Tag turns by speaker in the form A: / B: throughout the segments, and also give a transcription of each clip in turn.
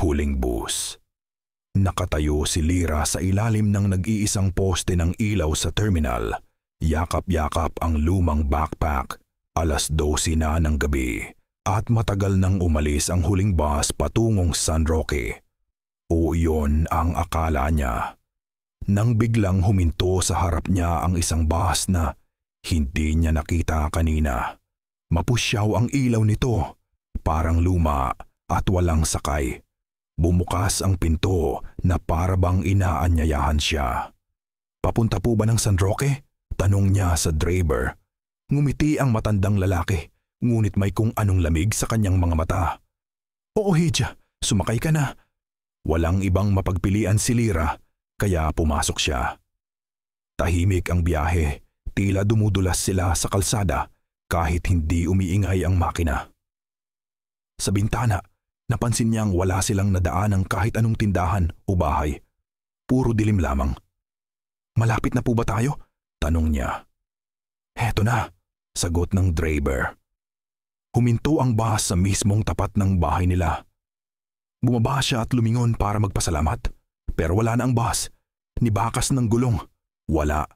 A: huling bus. Nakatayo si Lyra sa ilalim ng nag-iisang poste ng ilaw sa terminal. Yakap-yakap ang lumang backpack. 12:00 na ng gabi at matagal nang umalis ang huling bus patungong San Roque. O iyon ang akala niya. Nang biglang huminto sa harap niya ang isang bus na hindi niya nakita kanina. Mapusyaw ang ilaw nito, parang luma at walang sakay. Bumukas ang pinto na para bang inaanyayahan siya. "Papunta po ba ng San Roque?" tanong niya sa driver. Ngumiti ang matandang lalaki, ngunit may kung anong lamig sa kanyang mga mata. "Oo, Hidja, sumakay ka na." Walang ibang mapagpilian si Lyra, kaya pumasok siya. Tahimik ang biyahe, tila dumudulas sila sa kalsada kahit hindi umiingay ang makina. Sa bintana, napansin niyang wala silang nadaan ng kahit anong tindahan o bahay. Puro dilim lamang. "Malapit na po ba tayo?" tanong niya. "Heto na," sagot ng driver. Huminto ang bus sa mismong tapat ng bahay nila. Bumaba siya at lumingon para magpasalamat. Pero wala na ang bus. Nibakas ng gulong. Wala.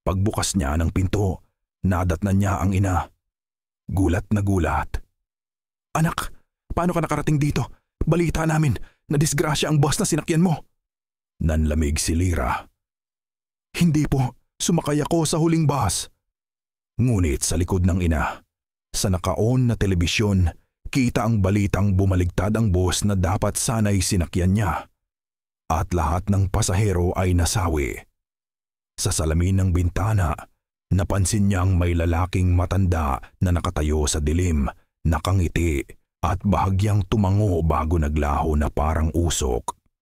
A: Pagbukas niya ng pinto, nadatnan niya ang ina. Gulat na gulat. "Anak, paano ka nakarating dito? Balita namin na disgrasya ang bus na sinakyan mo." Nanlamig si Lyra. "Hindi po, sumakay ako sa huling bus." Ngunit sa likod ng ina, sa naka-on na telebisyon, kita ang balitang bumaligtad ang bus na dapat sana'y sinakyan niya. At lahat ng pasahero ay nasawi. Sa salamin ng bintana, napansin niyang may lalaking matanda na nakatayo sa dilim, nakangiti at bahagyang tumango bago naglaho na parang usok.